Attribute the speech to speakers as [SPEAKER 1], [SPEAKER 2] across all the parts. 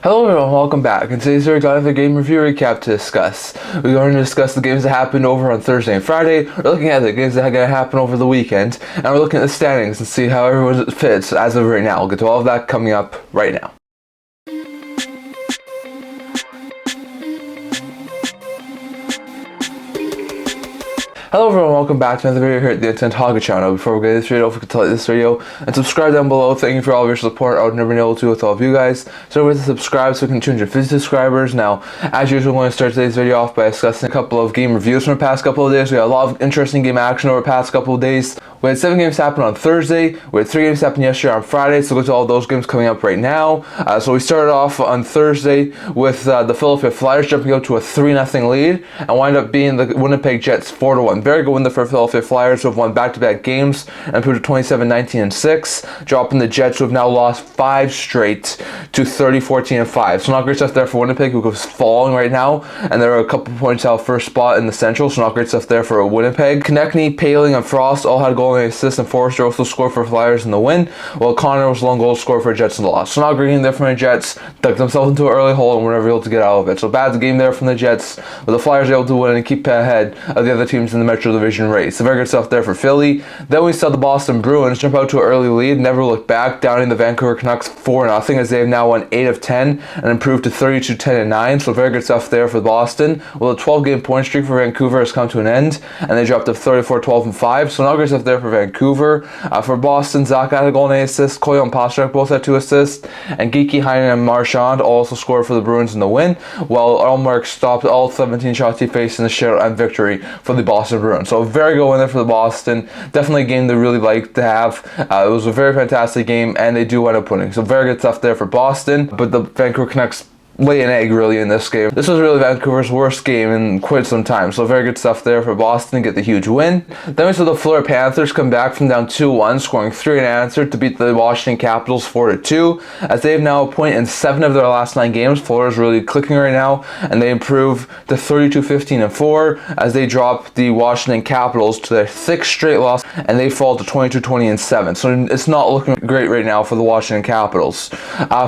[SPEAKER 1] Hello everyone, welcome back. And today's we've got another game review recap to discuss. We're going to discuss the games that happened over on Thursday and Friday. We're looking at the games that are going to happen over the weekend. And we're looking at the standings and see how everyone fits as of right now. We'll get to all of that coming up right now. Hello everyone, welcome back to another video here at the Intent Hogga channel. Before we get this video, if you could like this video and subscribe down below. Thank you for all of your support. I would never been able to with all of you guys. So with the subscribe so we can change to 50 subscribers. Now, as usual, I'm going to start today's video off by discussing a couple of game reviews from the past couple of days. We had a lot of interesting game action over the past couple of days. We had 7 games happen on Thursday. We had 3 games happen yesterday on Friday. So we'll go to all those games coming up right now. So we started off on Thursday with the Philadelphia Flyers jumping out to a 3-0 lead and wind up being the Winnipeg Jets 4-1. Very good win there for Philadelphia Flyers, who have won back-to-back games and improved to 27-19-6, dropping the Jets, who have now lost 5 straight to 30-14-5. So not great stuff there for Winnipeg, who is falling right now, and they're a couple points out first spot in the Central. So not great stuff there for Winnipeg. Konechny, Paling, and Frost all had a goal and assist, and Forrester also scored for Flyers in the win, while Connor was the lone goal scorer for Jets in the loss. So not great game there from the Jets. Dug themselves into an early hole and were never able to get out of it. So bad game there from the Jets, but the Flyers are able to win and keep ahead of the other teams in the Metro Division race. So very good stuff there for Philly. Then we saw the Boston Bruins jump out to an early lead, never look back, downing the Vancouver Canucks 4-0, as they have now won 8 of 10 and improved to 32-10-9. So very good stuff there for Boston. Well, a 12-game point streak for Vancouver has come to an end, and they dropped to 34-12-5. So not good stuff there for Vancouver. For Boston, Zach had a goal and an assist. Coyle and Pastrnak both had 2 assists, and Geeky, Heinen, and Marchand also scored for the Bruins in the win, while Allmark stopped all 17 shots he faced in the shutout and victory for the Boston Bruins. So a very good win there for the Boston. Definitely a game they really like to have. It was a very fantastic game, and they do end up winning. So very good stuff there for Boston. But the Vancouver Canucks lay an egg really in this game. This was really Vancouver's worst game in quite some time. So very good stuff there for Boston to get the huge win. Then we saw the Florida Panthers come back from down 2-1, scoring 3 unanswered to beat the Washington Capitals 4-2, as they have now a point in 7 of their last 9 games. Florida's really clicking right now, and they improve to 32-15-4 as they drop the Washington Capitals to their 6th straight loss, and they fall to 22-20-7. So it's not looking great right now for the Washington Capitals.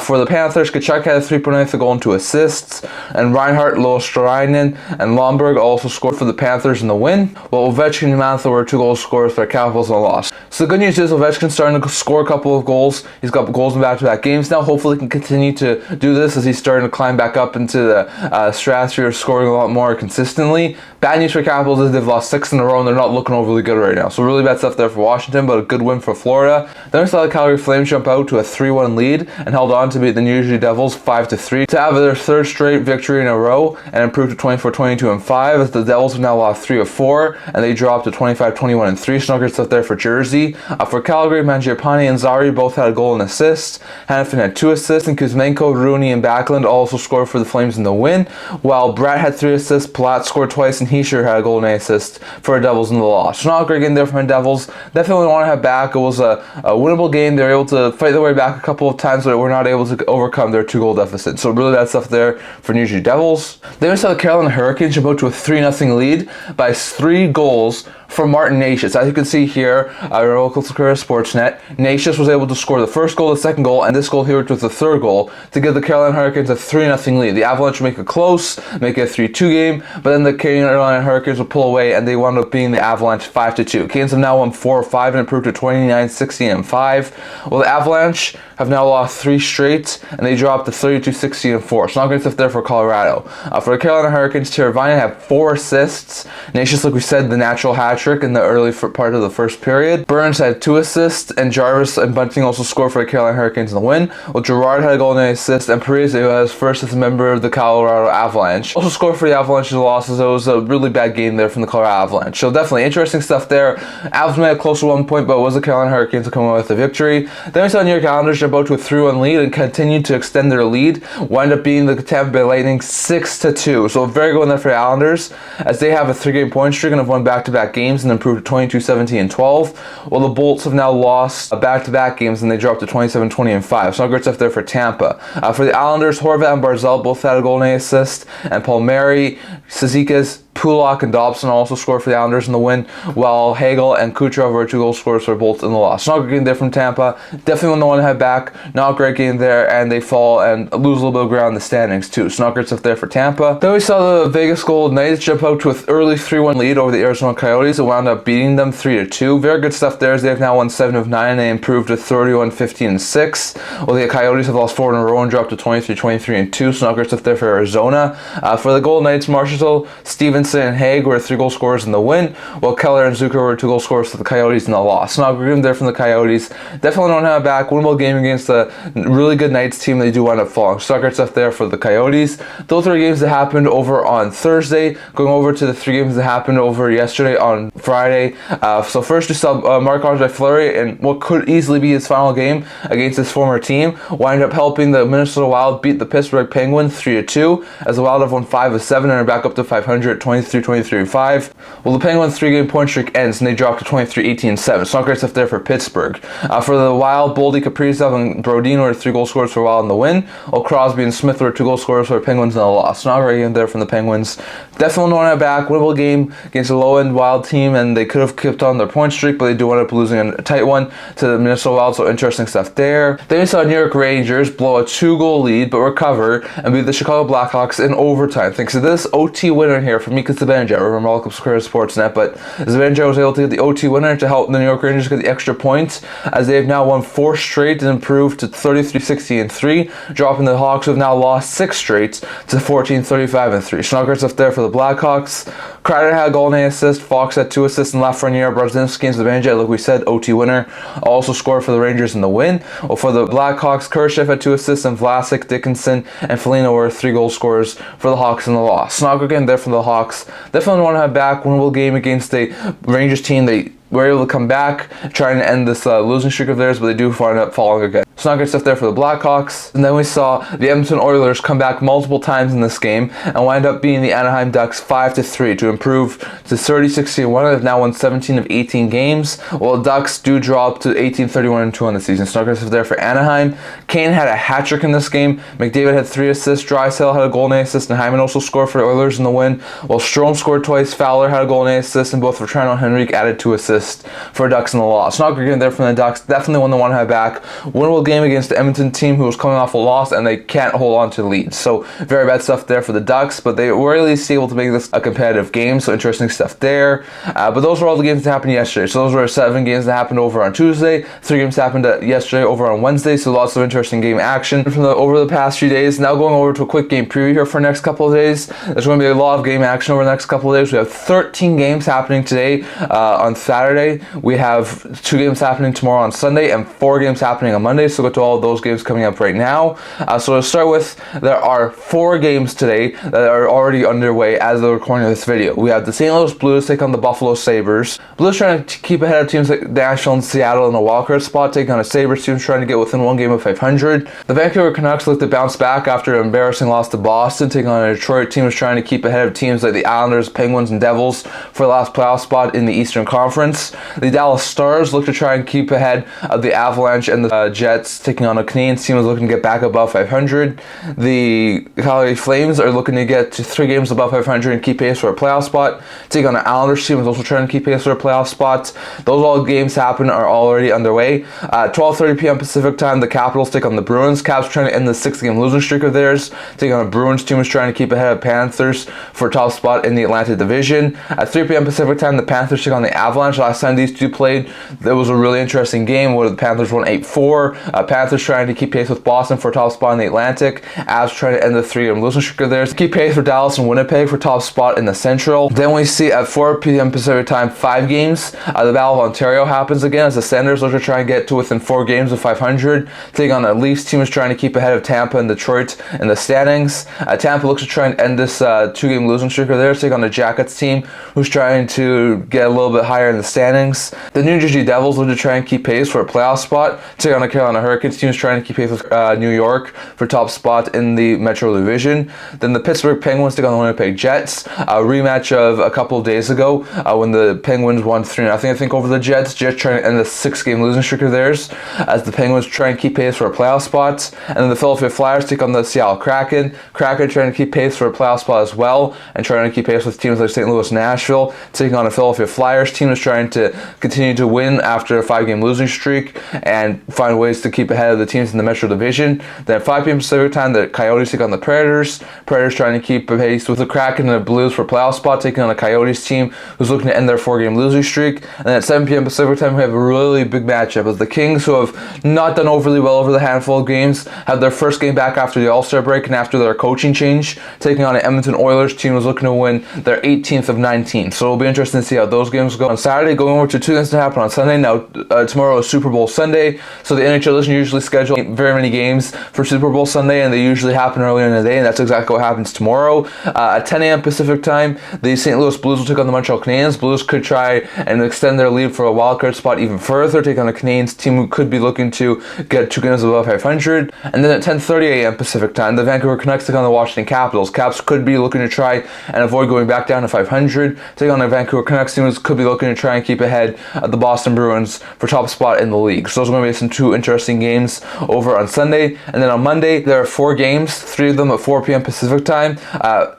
[SPEAKER 1] For the Panthers, Tkachuk had a 3.9th goal and 2 assists, and Reinhart, Luostarinen, and Lomberg also scored for the Panthers in the win, while Ovechkin and Mantha were 2 goal scorers for the Capitals in the loss. So the good news is Ovechkin's starting to score a couple of goals. He's got goals in back-to-back games now. Hopefully he can continue to do this as he's starting to climb back up into the stratosphere of scoring a lot more consistently. Bad news for Capitals is they've lost 6 in a row and they're not looking overly good right now. So really bad stuff there for Washington, but a good win for Florida. Then we saw the Calgary Flames jump out to a 3-1 lead and held on to beat the New Jersey Devils 5-3 to have their 3rd straight victory in a row and improved to 24-22-5, as the Devils have now lost 3 of 4 and they dropped to 25-21-3. So not good stuff there for Jersey. For Calgary, Mangiapane and Zari both had a goal and assist. Hanifin had 2 assists, and Kuzmenko, Rooney, and Backlund also scored for the Flames in the win, while Bratt had 3 assists, Palat scored twice, and Heischer had a goal and an assist for the Devils in the loss. So not a great game there from the Devils. Definitely want to have back. It was a winnable game. They were able to fight their way back a couple of times, but they were not able to overcome their 2-goal deficit. So really bad stuff there for New Jersey Devils. Then we saw the Carolina Hurricanes jump out to a 3-0 lead by 3 goals for Martin Necas. As you can see here, our local Sportsnet, Necas was able to score the 1st goal, the 2nd goal, and this goal here was the 3rd goal to give the Carolina Hurricanes a 3-0 lead. The Avalanche would make it close, make it a 3-2 game, but then the Carolina Hurricanes would pull away, and they wound up being the Avalanche 5-2. Canes have now won 4 of 5 and improved to 29-16-5. Well, the Avalanche have now lost 3 straight, and they dropped to 32-16-4. So not good stuff there for Colorado. For the Carolina Hurricanes, Teravainen had 4 assists. Necas, like we said, the natural hat-trick in the early part of the first period. Burns had 2 assists, and Jarvis and Bunting also scored for the Carolina Hurricanes in the win. Well, Gerard had a goal and an assist, and Parise, who was first as a member of the Colorado Avalanche, also scored for the Avalanche's losses. It was a really bad game there from the Colorado Avalanche. So definitely interesting stuff there. Avs made it close to 1 point, but it was the Carolina Hurricanes to come away with the victory. Then we saw New York Islanders jump out to a 3-1 lead and continued to extend their lead, wind up being the Tampa Bay Lightning 6-2. So a very good one there for the Islanders, as they have a 3-game point streak and have won back-to-back games and improved to 22-17-12. Well, the Bolts have now lost back-to-back games and they dropped to 27-20-5. So not great stuff there for Tampa. For the Islanders, Horvat and Barzal both had a goal and an assist, and Palmieri, Cizikas, Pulock and Dobson also scored for the Islanders in the win, while Hagel and Kucherov were 2 goal scorers for Bolts in the loss. Not a good game there from Tampa. Definitely one to head back. Not a great game there, and they fall and lose a little bit of ground in the standings too. So not great stuff there for Tampa. Then we saw the Vegas Golden Knights jump out to an early 3-1 lead over the Arizona Coyotes and wound up beating them 3-2. Very good stuff there, as they have now won 7 of 9 and they improved to 31-15-6. While the Coyotes have lost 4 in a row and dropped to 23-23-2. So not great stuff there for Arizona. For the Golden Knights, Marchessault, Stevenson, and Haig were 3 goal scorers in the win, while Keller and Zucker were 2 goal scorers for the Coyotes in the loss. So not a good game there from the Coyotes. Definitely don't have back. Winnable game against a really good Knights team. They do wind up falling. So not great stuff there for the Coyotes. Those 3 games that happened over on Thursday. Going over to the 3 games that happened over yesterday on Friday. So first we saw Marc-Andre Fleury in what could easily be his final game against his former team. Wind up helping the Minnesota Wild beat the Pittsburgh Penguins 3-2, as the Wild have won 5 of 7 and are back up to 500, 23-23-5. Well, the Penguins' 3-game point streak ends and they drop to 23-18-7. So not great stuff there for Pittsburgh. For the Wild, Boldy, Kaprizov, and Brodin were 3 goal scorers for Wild in the win, while Crosby and Smith were 2 goal scorers for the Penguins in the loss. So not a great game there from the Penguins. Definitely want to back. Winnable game against a low-end Wild team, and they could have kept on their point streak, but they do wind up losing a tight one to the Minnesota Wild. So interesting stuff there. Then we saw New York Rangers blow a 2-goal lead, but recover and beat the Chicago Blackhawks in overtime. Thanks to this OT winner here from Mika Zibanejad. Remember, all Club Square Sportsnet, but Zibanejad was able to get the OT winner to help the New York Rangers get the extra points, as they have now won 4 straight and improved to 33-60-3, dropping the Hawks, who have now lost 6 straight to 14-35-3. So not great stuff there for the Blackhawks. Kreider had a goal and an assist. Fox had 2 assists, and Lafreniere, Brodzinski, and Zibanejad, like we said, OT winner, also scored for the Rangers in the win. Well, for the Blackhawks, Kurashev had 2 assists, and Vlasic, Dickinson, and Foligno were 3 goal scorers for the Hawks in the loss. So not a good game there for the Hawks. Definitely want to have back. Winnable game against a Rangers team. They were able to come back, trying to end this losing streak of theirs, but they do wind up falling again. So not good stuff there for the Blackhawks. And then we saw the Edmonton Oilers come back multiple times in this game and wind up beating the Anaheim Ducks 5-3 to improve to 30-61. They've now won 17 of 18 games, while the Ducks do drop to 18-31-2 on the season. So not good stuff there for Anaheim. Kane had a hat trick in this game. McDavid had 3 assists. Draisaitl had a goal and an assist, and Hyman also scored for the Oilers in the win, while Strome scored twice. Fowler had a goal and an assist, and both Vetrano and Henrique added 2 assists for Ducks in the loss. Not good game there from the Ducks. Definitely one they want to have back. Winnable game against the Edmonton team, who was coming off a loss, and they can't hold on to the lead. So very bad stuff there for the Ducks, but they were at least able to make this a competitive game. So interesting stuff there. But those were all the games that happened yesterday. So those were 7 games that happened over on Tuesday. 3 games happened yesterday over on Wednesday. So lots of interesting game action from over the past few days. Now going over to a quick game preview here for the next couple of days. There's going to be a lot of game action over the next couple of days. We have 13 games happening today on Saturday. We have 2 games happening tomorrow on Sunday and 4 games happening on Monday. So go to all of those games coming up right now. So to start with, there are 4 games today that are already underway as of the recording of this video. We have the St. Louis Blues take on the Buffalo Sabres. Blues trying to keep ahead of teams like Nashville and Seattle in a wildcard spot, taking on a Sabres team trying to get within 1 game of 500. The Vancouver Canucks look to bounce back after an embarrassing loss to Boston, taking on a Detroit team who's trying to keep ahead of teams like the Islanders, Penguins, and Devils for the last playoff spot in the Eastern Conference. The Dallas Stars look to try and keep ahead of the Avalanche and the Jets, taking on a Canadian team who's looking to get back above 500. The Calgary Flames are looking to get to 3 games above 500 and keep pace for a playoff spot. Taking on an Islanders team who's also trying to keep pace for a playoff spot. Those all games are already underway. 12:30 p.m. Pacific time, the Capitals take on the Bruins. Caps trying to end the 6-game losing streak of theirs, taking on a Bruins team who's trying to keep ahead of Panthers for a top spot in the Atlantic Division. At 3 p.m. Pacific time, the Panthers take on the Avalanche. Last time these two played, it was a really interesting game where the Panthers won 8-4. Panthers trying to keep pace with Boston for a top spot in the Atlantic. Avs trying to end the 3-game losing streak of theirs. Keep pace for Dallas and Winnipeg for top spot in the Central. Then we see at 4 p.m. Pacific time, 5 games. The Battle of Ontario happens again as the Senators look to try and get to within 4 games of 500. Taking on a Leafs team is trying to keep ahead of Tampa and Detroit in the standings. Tampa looks to try and end this 2-game losing streak of theirs, taking on the Jackets team who's trying to get a little bit higher in the standings. The New Jersey Devils look to try and keep pace for a playoff spot, taking on the Carolina Hurricanes team is trying to keep pace with New York for top spot in the Metro Division. Then the Pittsburgh Penguins take on the Winnipeg Jets. A rematch of a couple of days ago when the Penguins won 3-0, I think, over the Jets. Jets trying to end the 6-game losing streak of theirs as the Penguins try and keep pace for a playoff spot. And then the Philadelphia Flyers take on the Seattle Kraken. Kraken trying to keep pace for a playoff spot as well and trying to keep pace with teams like St. Louis, Nashville. Taking on a Philadelphia Flyers team is trying to continue to win after a 5-game losing streak and find ways to keep ahead of the teams in the Metro Division. Then at 5 p.m. Pacific time, the Coyotes take on the Predators. Predators trying to keep pace with the Kraken and the Blues for a playoff spot, taking on a Coyotes team who's looking to end their 4-game losing streak. And then at 7 p.m. Pacific time, we have a really big matchup as the Kings, who have not done overly well over the handful of games, have their first game back after the All-Star break and after their coaching change, taking on an Edmonton Oilers team who's looking to win their 18th of 19. So it'll be interesting to see how those games go on Saturday. Going over to 2 games to happen on Sunday. Now, tomorrow is Super Bowl Sunday, so the NHL doesn't usually schedule very many games for Super Bowl Sunday, and they usually happen earlier in the day, and that's exactly what happens tomorrow. At 10 a.m. Pacific time, the St. Louis Blues will take on the Montreal Canadiens. Blues could try and extend their lead for a wildcard spot even further, take on a Canadiens team who could be looking to get 2 games above 500. And then at 10:30 a.m. Pacific time, the Vancouver Canucks take on the Washington Capitals. Caps could be looking to try and avoid going back down to 500. Take on the Vancouver Canucks team could be looking to try and keep ahead of the Boston Bruins for top spot in the league. So those are going to be some 2 interesting games over on Sunday. And then on Monday, there are 4 games, 3 of them at 4 p.m. Pacific time.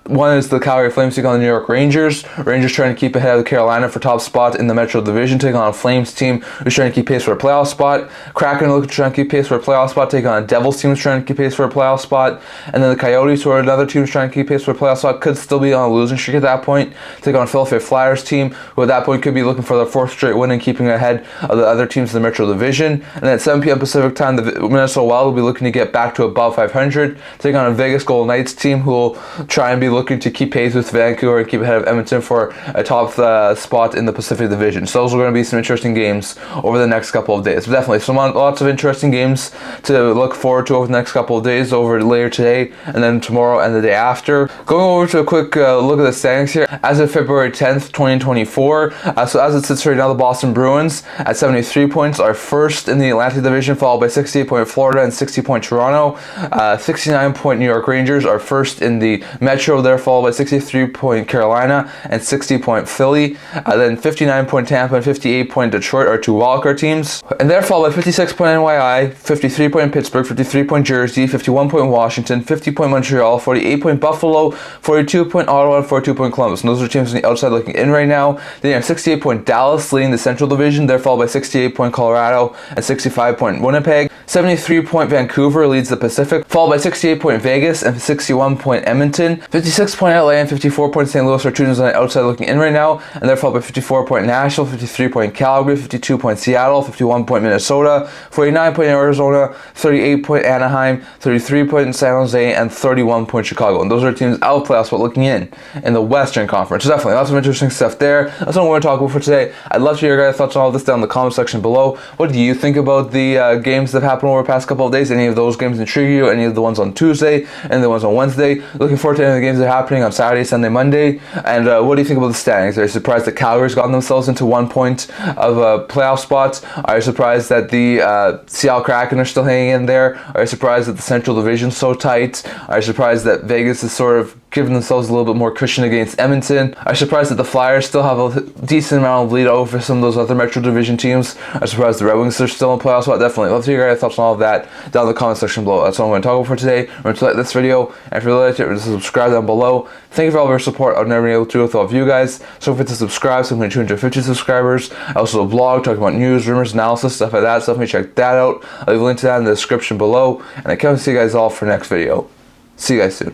[SPEAKER 1] One is the Calgary Flames taking on the New York Rangers. Rangers trying to keep ahead of Carolina for top spot in the Metro Division, taking on a Flames team who's trying to keep pace for a playoff spot. Kraken looking to try and keep pace for a playoff spot, taking on a Devils team who's trying to keep pace for a playoff spot. And then the Coyotes, who are another team who's trying to keep pace for a playoff spot, could still be on a losing streak at that point, taking on a Philadelphia Flyers team, who at that point could be looking for their 4th straight win and keeping ahead of the other teams in the Metro Division. And then at 7 p.m. Pacific time, the Minnesota Wild will be looking to get back to above 500, taking on a Vegas Golden Knights team who will try and be looking to keep pace with Vancouver and keep ahead of Edmonton for a top spot in the Pacific Division. So those are going to be some interesting games over the next couple of days. But definitely lots of interesting games to look forward to over the next couple of days, over later today and then tomorrow and the day after. Going over to a quick look at the standings here. As of February 10th, 2024, so as it sits right now, the Boston Bruins at 73 points are first in the Atlantic Division, followed by 68-point Florida and 60-point Toronto. 69-point New York Rangers are first in the Metro, they're followed by 63-point Carolina and 60-point Philly. Then 59-point Tampa and 58-point Detroit are 2 wildcard teams. And they're followed by 56-point NYI, 53-point Pittsburgh, 53-point Jersey, 51-point Washington, 50-point Montreal, 48-point Buffalo, 42-point Ottawa, and 42-point Columbus. And those are teams on the outside looking in right now. Then you have 68-point Dallas leading the Central Division. They're followed by 68-point Colorado and 65-point Winnipeg. 73-point Vancouver leads the Pacific, followed by 68-point Vegas and 61-point Edmonton. 56-point LA and 54-point St. Louis are 2 teams on the outside looking in right now, and they're followed by 54-point Nashville, 53-point Calgary, 52-point Seattle, 51-point Minnesota, 49-point Arizona, 38-point Anaheim, 33-point San Jose, and 31-point Chicago. And those are teams out of playoffs but looking in the Western Conference. So definitely lots of interesting stuff there. That's what I want to talk about for today. I'd love to hear your guys' thoughts on all this down in the comment section below. What do you think about the games that have happened over the past couple of days? Any of those games intrigue you? Any of the ones on Tuesday and the ones on Wednesday? Looking forward to any of the games that are happening on Saturday, Sunday, Monday. And what do you think about the standings? Are you surprised that Calgary's gotten themselves into 1 point of a playoff spot? Are you surprised that the Seattle Kraken are still hanging in there? Are you surprised that the Central Division's so tight? Are you surprised that Vegas is sort of giving themselves a little bit more cushion against Edmonton? I'm surprised that the Flyers still have a decent amount of lead over some of those other Metro Division teams. I'm surprised the Red Wings are still in playoffs. But definitely love to hear your guys' thoughts on all of that down in the comment section below. That's all I'm going to talk about for today. Remember to like this video, and if you liked it, subscribe down below. Thank you for all of your support. I've never been able to do with all of you guys. So don't forget to subscribe. So I'm going to 250 subscribers. I also have a blog talking about news, rumors, analysis, stuff like that. So definitely check that out. I'll leave a link to that in the description below. And I can't wait to see you guys all for next video. See you guys soon.